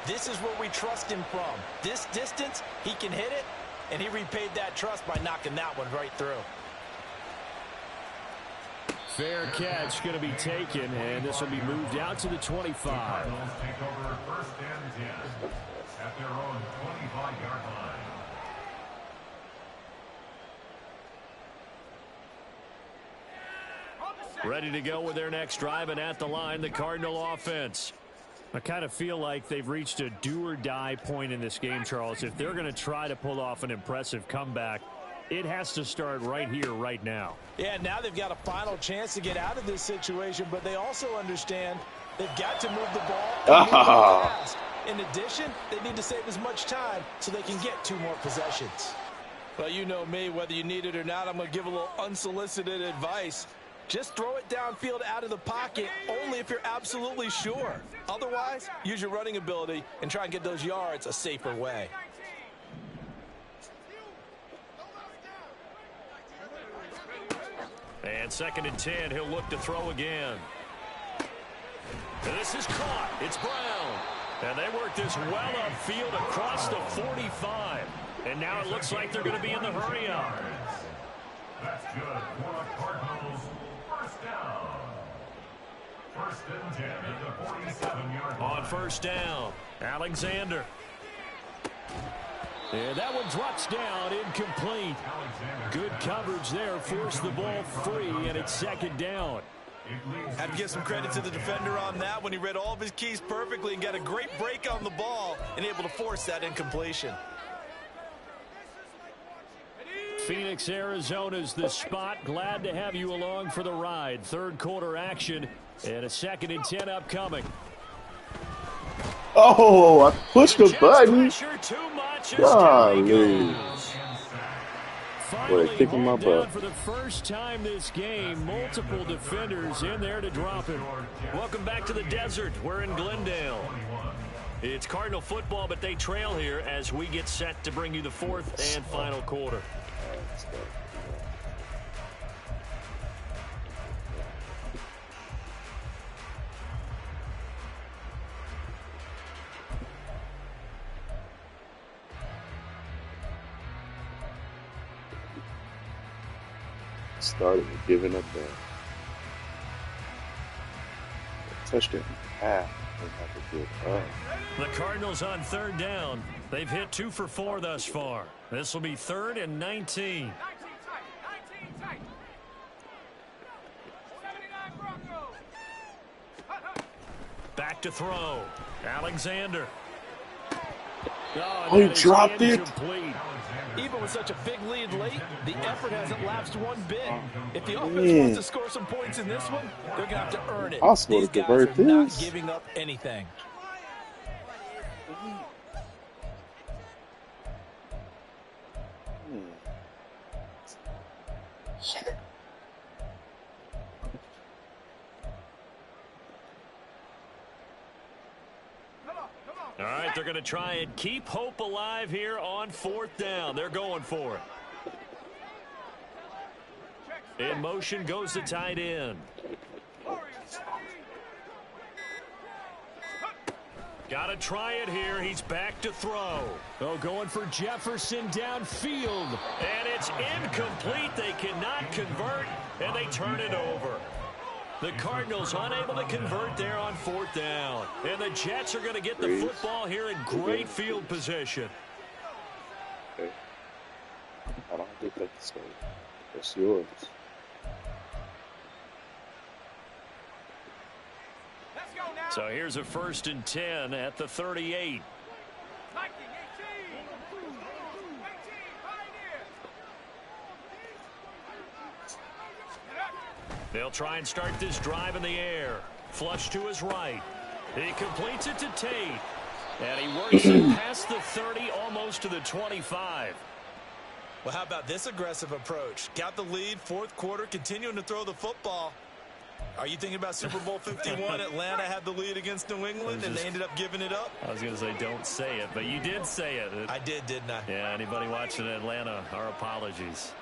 S3: this is where we trust him from. This distance, he can hit it, and he repaid that trust by knocking that one right through.
S2: Fair catch going to be taken, and this will be moved out to the 25.
S4: Take over 1st and 10 at their own 25-yard line.
S2: Ready to go with their next drive, and at the line, the Cardinal offense. I kind of feel like they've reached a do-or-die point in this game, Charles. If they're going to try to pull off an impressive comeback, it has to start right here, right now.
S3: Yeah, now they've got a final chance to get out of this situation, but they also understand they've got to move the ball and move it fast. In addition, they need to save as much time so they can get 2 more possessions. Well, you know me, whether you need it or not, I'm going to give a little unsolicited advice. Just throw it downfield out of the pocket only if you're absolutely sure. Otherwise, use your running ability and try and get those yards a safer way.
S2: And 2nd and 10, he'll look to throw again. This is caught. It's Brown. And they work this well upfield across the 45. And now it looks like they're going to be in the hurry-up.
S4: That's good for the Cardinals. First down. 1st and 10 at the 47-yard line.
S2: On 1st down, Alexander. And that one drops down, incomplete. Good coverage there, forced the ball free, and it's 2nd down.
S3: Had to give some credit to the defender on that when he read all of his keys perfectly and got a great break on the ball and able to force that incompletion.
S2: Phoenix, Arizona's the spot. Glad to have you along for the ride. 3rd quarter action and a 2nd and 10 upcoming.
S5: Oh, I pushed the button.
S2: Golly.
S5: Boy, kicking my butt.
S2: For the first time this game, multiple defenders in there to drop him. Welcome back to the desert. We're in Glendale. It's Cardinal football, but they trail here as we get set to bring you the 4th and final quarter.
S5: Started with giving up the touchdown.
S2: The Cardinals on 3rd down. They've hit 2 for 4 thus far. This will be 3rd and 19. Back to throw. Alexander.
S5: Oh, he dropped it.
S3: Even with such a big lead late, the effort hasn't lapsed one bit. If the offense wants to score some points in this one, they're going to have to earn it. These guys are not giving up anything.
S2: All right, they're going to try and keep hope alive here on 4th down. They're going for it. In motion goes the tight end. Got to try it here. He's back to throw. Oh, going for Jefferson downfield. And it's incomplete. They cannot convert, and they turn it over. The Cardinals unable to convert there on 4th down. And the Jets are going to get the football here in great field position.
S5: Okay. I don't think that's so. That's yours.
S2: So here's a 1st and 10 at the 38. They'll try and start this drive in the air. Flush to his right. He completes it to Tate. And he works it past the 30, almost to the 25.
S3: Well, how about this aggressive approach? Got the lead, 4th quarter, continuing to throw the football. Are you thinking about Super Bowl 51? Atlanta had the lead against New England, and they ended up giving it up?
S2: I was going to say don't say it, but you did say it.
S3: I did, didn't I?
S2: Yeah, anybody watching Atlanta, our apologies.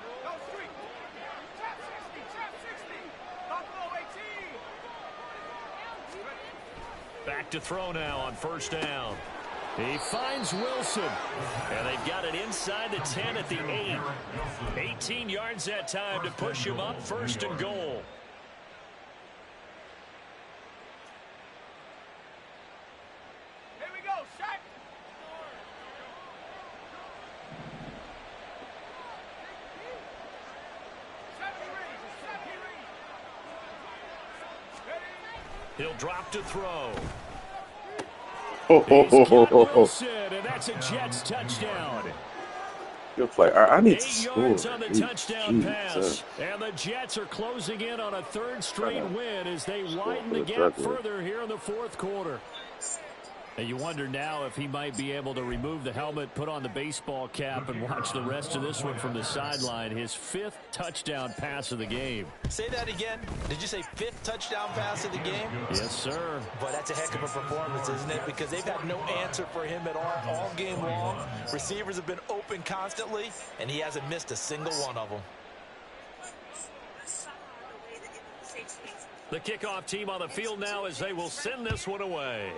S2: Back to throw now on 1st down. He finds Wilson. And they've got it inside the 10 at the 8. 18 yards that time to push him up 1st and goal.
S6: Here we go, Shaq.
S2: He'll drop to throw.
S5: Wilson,
S2: and that's a Jets touchdown.
S5: Good play. I need to
S2: 8
S5: score.
S2: yards on the touchdown pass. And the Jets are closing in on a 3rd straight win as they widen the gap further here in the 4th quarter. And you wonder now if he might be able to remove the helmet, put on the baseball cap, and watch the rest of this one from the sideline. His 5th touchdown pass of the game.
S3: Say that again. Did you say 5th touchdown pass of the game?
S2: Yes, sir.
S3: But that's a heck of a performance, isn't it? Because they've had no answer for him at all game long. Receivers have been open constantly, and he hasn't missed a single one of them.
S2: The kickoff team on the field now as they will send this one away.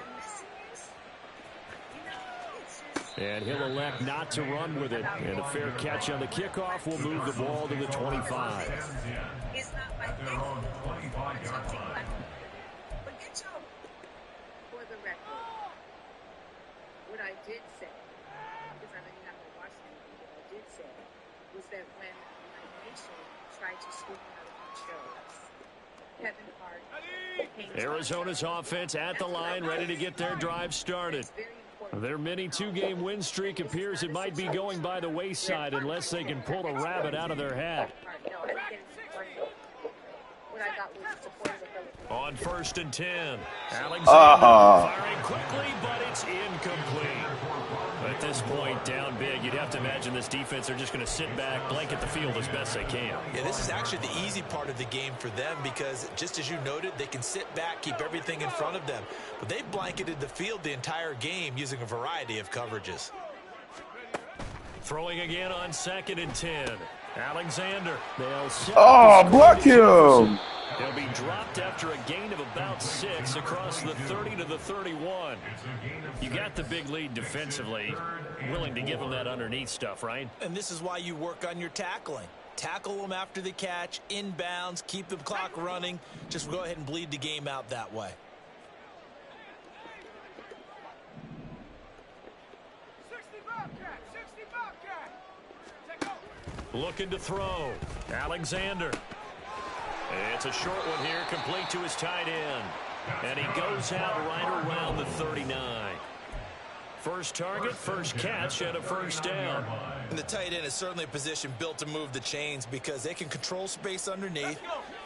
S2: And he'll elect not to run with it. And a fair catch on the kickoff will move the ball to the 25.
S4: At their own 25-yard line.
S7: For the record, what I did say, because I know you're not going to watch anything, what I did say was that when my nation tried to scoop another show, Kevin Hart,
S2: Arizona's offense at the line, ready to get their drive started. Their mini 2-game win streak appears it might be going by the wayside unless they can pull a rabbit out of their hat. On 1st and 10, Alexander firing quickly, but it's incomplete. At this point, down big, you'd have to imagine this defense are just going to sit back, blanket the field as best they can.
S3: Yeah, this is actually the easy part of the game for them because, just as you noted, they can sit back, keep everything in front of them. But they've blanketed the field the entire game using a variety of coverages.
S2: Throwing again on 2nd and 10. Alexander.
S5: Block him.
S2: He'll be dropped after a gain of about 6 across the 30 to the 31. You got the big lead defensively. Willing to give him that underneath stuff, right?
S3: And this is why you work on your tackling. Tackle them after the catch, inbounds, keep the clock running. Just go ahead and bleed the game out that way.
S6: 60 Bobcat, 60 Bobcat. Take over.
S2: Looking to throw. Alexander. It's a short one here, complete to his tight end. And he goes out right around the 39. First target, first catch, and a first down.
S3: And the tight end is certainly a position built to move the chains because they can control space underneath.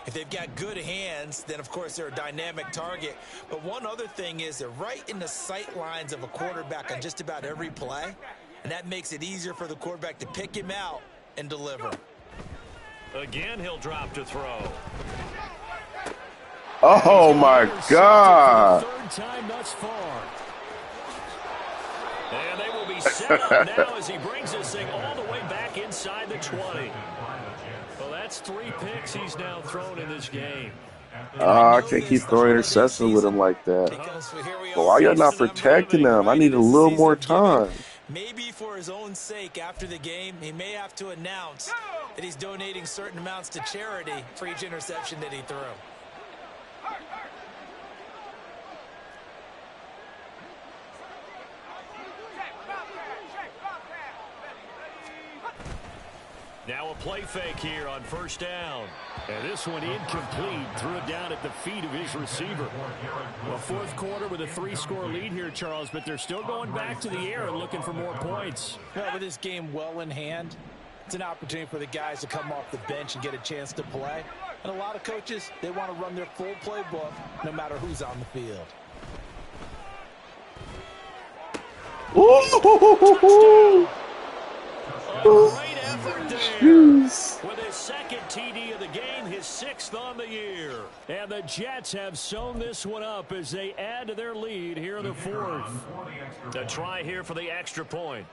S3: If they've got good hands, then of course they're a dynamic target. But one other thing is they're right in the sight lines of a quarterback on just about every play. And that makes it easier for the quarterback to pick him out and deliver.
S2: Again, he'll drop to throw.
S5: Oh, my God.
S2: Third time thus far. And they will be set up now as he brings this thing all the way back inside the 20. Well, that's 3 picks he's now thrown in this game.
S5: I can't keep throwing interceptions with him like that. But why y'all not protecting him? I need a little more time.
S3: Maybe for his own sake after the game, he may have to announce that he's donating certain amounts to charity for each interception that he threw.
S2: Now a play fake here on first down. And this one incomplete. Threw it down at the feet of his receiver. Well, fourth quarter with a 3-score lead here, Charles, but they're still going back to the air and looking for more points.
S3: Well, with this game well in hand, it's an opportunity for the guys to come off the bench and get a chance to play. And a lot of coaches, they want to run their full playbook no matter who's on the field.
S5: Ooh.
S2: Great effort there. With his second TD of the game, his 6th on the year. And the Jets have sewn this one up as they add to their lead here in the 4th. A try here for the extra point.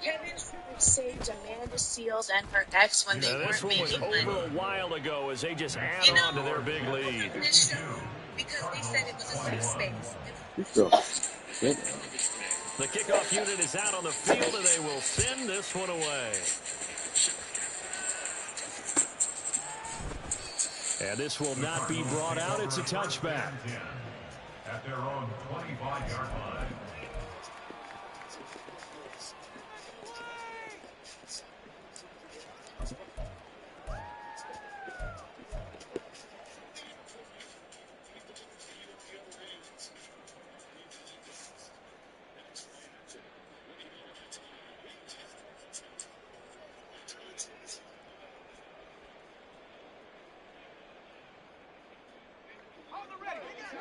S7: Kevin saved Amanda Seals and her ex when they weren't
S2: This one was
S7: making
S2: over
S7: money.
S2: a while ago as they just add on to their big lead.
S7: This show, because they said it was a safe space.
S2: The kickoff unit is out on the field, and they will send this one away. And this will not be brought out. It's a touchback.
S4: At their own 25-yard line.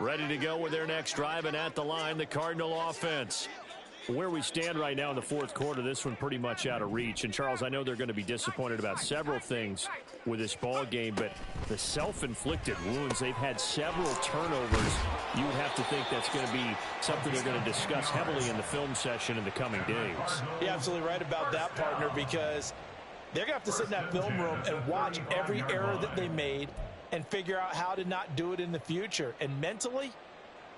S2: Ready to go with their next drive, and at the line, the Cardinal offense. Where we stand right now in the fourth quarter, this one pretty much out of reach. And, Charles, I know they're going to be disappointed about several things with this ball game, but the self-inflicted wounds, they've had several turnovers. You would have to think that's going to be something they're going to discuss heavily in the film session in the coming days.
S3: You're absolutely right about that, partner, because they're going to have to sit in that film room and watch every error that they made and figure out how to not do it in the future. And mentally,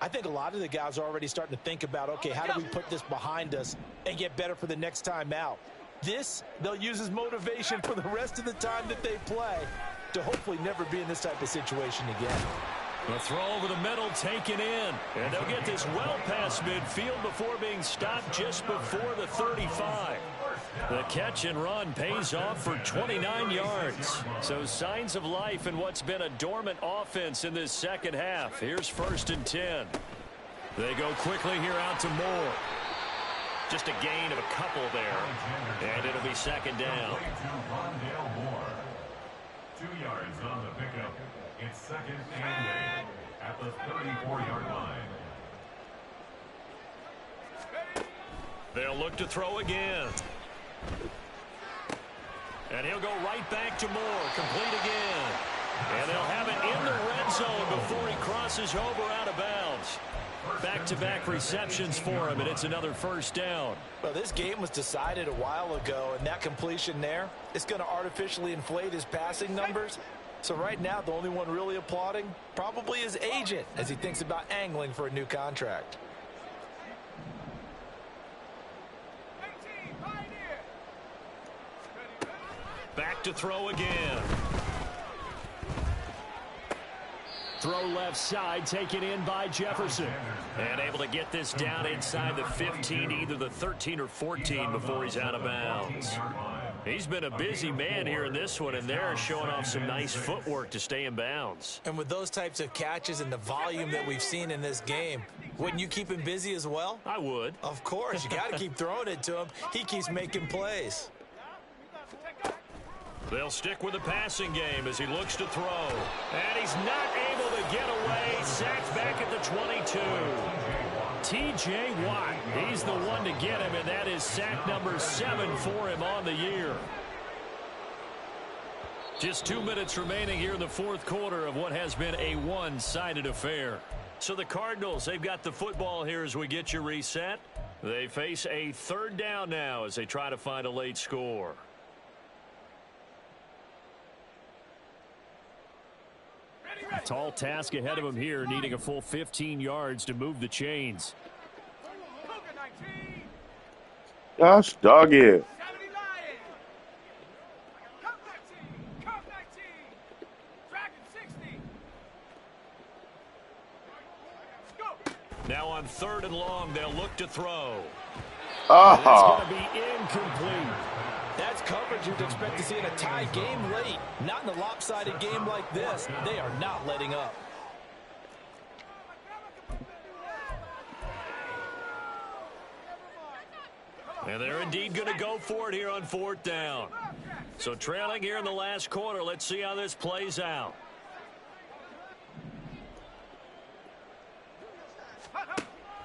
S3: I think a lot of the guys are already starting to think about, okay, how do we put this behind us and get better for the next time out? This, they'll use as motivation for the rest of the time that they play to hopefully never be in this type of situation again.
S2: The throw over the middle taken in. And they'll get this well past midfield before being stopped just before the 35. The catch and run pays off for 29 yards. So signs of life in what's been a dormant offense in this second half. Here's 1st and 10. They go quickly here out to Moore. Just a gain of a couple there. And it'll be 2nd down.
S4: 2 yards on the pickup. It's 2nd and 8 at the 34-yard line.
S2: They'll look to throw again. And he'll go right back to Moore. Complete again. And they'll have it in the red zone before he crosses over out of bounds. Back-to-back receptions for him, and it's another 1st down.
S3: Well, this game was decided a while ago, and that completion there is going to artificially inflate his passing numbers. So right now, the only one really applauding probably his agent as he thinks about angling for a new contract.
S2: Back to throw again. Throw left side, taken in by Jefferson. And able to get this down inside the 15, either the 13 or 14 before he's out of bounds. He's been a busy man here in this one, and they're showing off some nice footwork to stay in bounds.
S3: And with those types of catches and the volume that we've seen in this game, wouldn't you keep him busy as well?
S2: I would.
S3: Of course. You got to keep throwing it to him. He keeps making plays.
S2: They'll stick with the passing game as he looks to throw. And he's not able to get away. Sacked back at the 22. T.J. Watt, he's the one to get him, and that is sack number 7 for him on the year. Just 2 minutes remaining here in the fourth quarter of what has been a one-sided affair. So the Cardinals, they've got the football here as we get you reset. They face a 3rd down now as they try to find a late score. Tall task ahead of him here, needing a full 15 yards to move the chains.
S5: Gosh, dog it.
S2: Now on 3rd and long, they'll look to throw.
S5: Oh.
S2: That's going to be incomplete.
S3: That's coverage you'd expect to see in a tie game late. Not in a lopsided game like this. They are not letting up.
S2: And they're indeed going to go for it here on 4th down. So trailing here in the last quarter. Let's see how this plays out.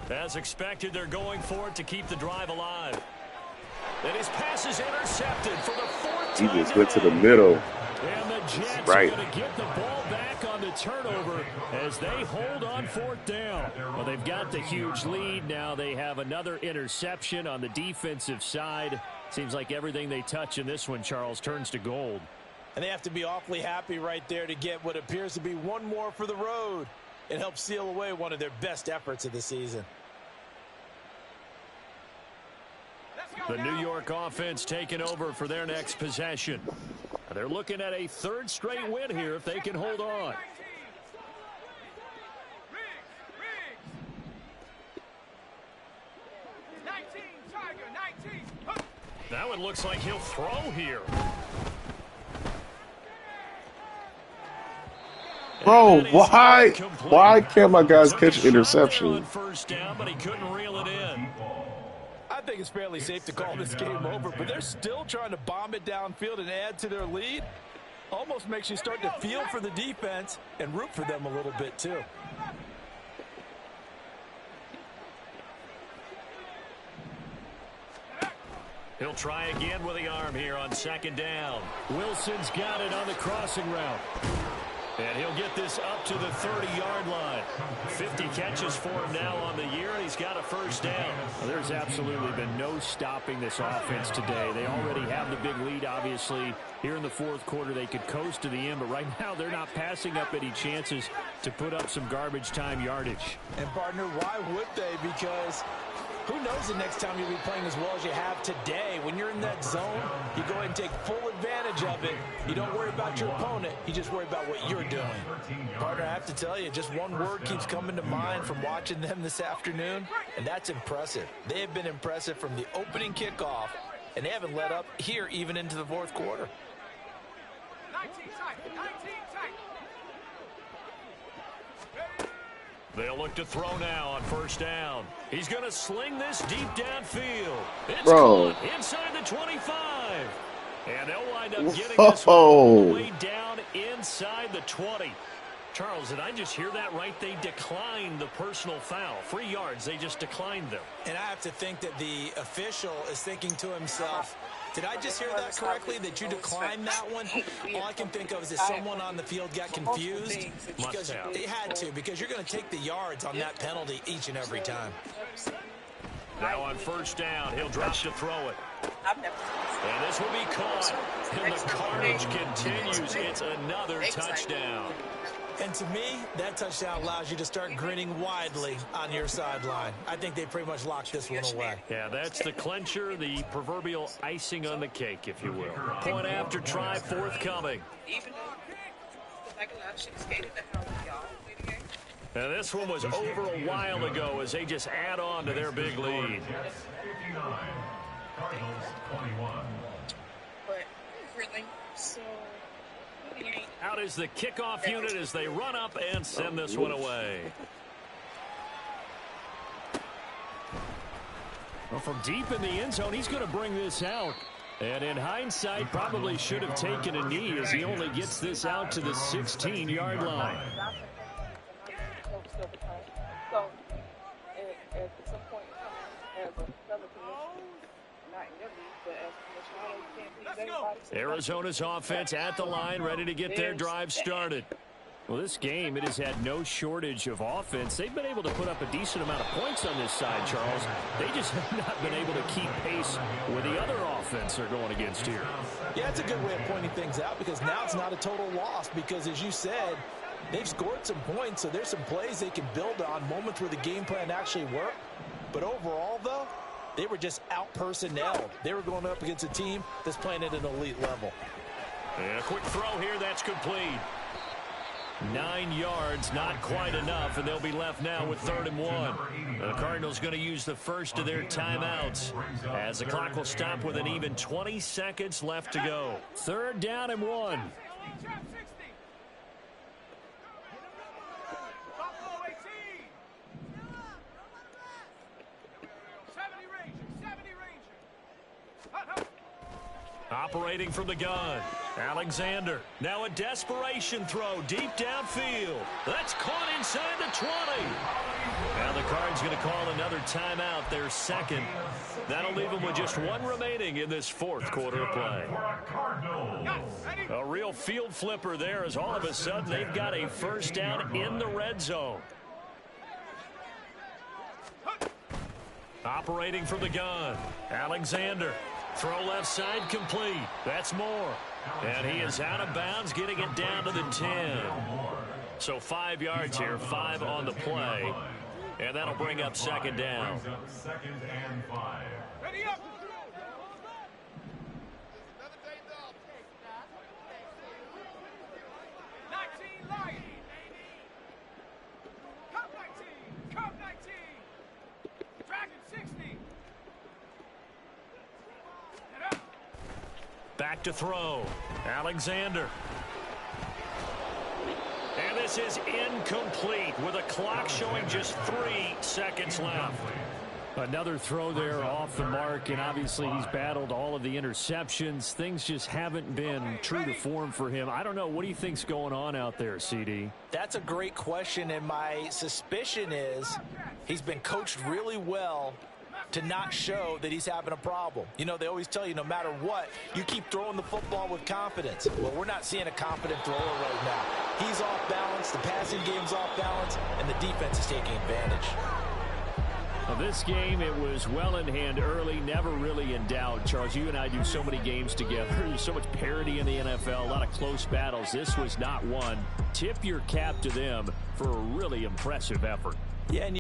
S2: As expected, they're going for it to keep the drive alive. And his pass is intercepted for the 4th time.
S5: He just went to the middle.
S2: And the Jets
S5: Right.
S2: are going to get the ball back on the turnover as they hold on 4th down. Well, they've got the huge lead. Now they have another interception on the defensive side. Seems like everything they touch in this one, Charles, turns to gold.
S3: And they have to be awfully happy right there to get what appears to be one more for the road. It helps seal away one of their best efforts of the season.
S2: The New York offense taking over for their next possession. They're looking at a 3rd straight win here if they can hold on. Now it looks like he'll throw here.
S5: Bro, why can't my guys catch interception?
S2: 1st down, but he couldn't reel it in.
S3: I think it's fairly safe to call this game over, but they're still trying to bomb it downfield and add to their lead. Almost makes you start to feel for the defense and root for them a little bit too.
S2: He'll try again with the arm here on second down. Wilson's got it on the crossing route. And he'll get this up to the 30-yard line. 50 catches for him now on the year, and he's got a first down.
S8: Well, there's absolutely been no stopping this offense today. They already have the big lead, obviously. Here in the fourth quarter, they could coast to the end, but right now they're not passing up any chances to put up some garbage time yardage.
S3: And, partner, why would they? Because who knows the next time you'll be playing as well as you have today. When you're in that zone, you go ahead and take full advantage of it. You don't worry about your opponent. You just worry about what you're doing. Partner, I have to tell you, just one word keeps coming to mind from watching them this afternoon, and that's impressive. They have been impressive from the opening kickoff, and they haven't let up here even into the fourth quarter.
S6: 19 tight. 19 tight.
S2: They'll look to throw now on first down. He's going to sling this deep downfield. It's
S5: Bro.
S2: caught inside the 25. And they'll wind up getting this one all the way down inside the 20. Charles, did I just hear that right? They declined the personal foul. 3 yards, they just declined them.
S3: And I have to think that the official is thinking to himself, did I just hear that correctly, that you declined that one? All I can think of is that someone on the field got confused because they had to, because you're going to take the yards on that penalty each and every time.
S2: Now on first down, he'll drop to throw it. And this will be caught. And the carnage continues. It's another touchdown.
S3: And to me, that touchdown allows you to start grinning widely on your sideline. I think they pretty much locked this one away.
S2: Yeah, that's the clencher, the proverbial icing on the cake, if you will. Point after try forthcoming. And this one was over a while ago as they just add on to their big lead.
S4: Cardinals 21.
S7: But really, so
S2: Out is the kickoff unit as they run up and send this one away.
S8: Well, from deep in the end zone, he's going to bring this out. And in hindsight, probably should have taken a knee as he only gets this out to the 16-yard line.
S9: So, at some point, as a fellow commissioner, not in your league, but as a commissioner, you can't please everybody.
S2: Arizona's offense at the line, ready to get their drive started.
S8: Well, this game, it has had no shortage of offense. They've been able to put up a decent amount of points on this side, Charles. They just have not been able to keep pace with the other offense they're going against here.
S3: Yeah, it's a good way of pointing things out because now it's not a total loss because, as you said, they've scored some points, so there's some plays they can build on, moments where the game plan actually worked. But overall, though, they were just out-personnelled. They were going up against a team that's playing at an elite level.
S2: And a quick throw here, that's complete. 9 yards, not quite enough, and they'll be left now with 3rd and 1. The Cardinals going to use the first of their timeouts as the clock will stop with an even 20 seconds left to go. 3rd down and 1. Operating from the gun, Alexander. Now a desperation throw deep downfield. That's caught inside the 20. Now the Cards going to call another timeout, their second. That'll leave them with just one remaining in this 4th quarter of play. A real field flipper there as all of a sudden they've got a first down in the red zone. Operating from the gun, Alexander. Throw left side complete. That's Moore. And he is out of bounds, getting it down to the 10. So 5 yards here, 5 on the play. And that'll bring up 2nd down.
S4: 2nd and 5.
S6: Ready up.
S2: Back to throw. Alexander. And this is incomplete with a clock showing just 3 seconds left.
S8: Another throw there off the mark, and obviously he's battled all of the interceptions. Things just haven't been true to form for him. I don't know. What do you think's going on out there, CD?
S3: That's a great question, and my suspicion is he's been coached really well to not show that he's having a problem. You know, they always tell you no matter what, you keep throwing the football with confidence. Well, we're not seeing a confident thrower right now. He's off balance, the passing game's off balance, and the defense is taking advantage.
S2: Well, this game, it was well in hand early, never really in doubt. Charles, you and I do so many games together. There's so much parity in the NFL, a lot of close battles. This was not one. Tip your cap to them for a really impressive effort.
S3: Yeah, and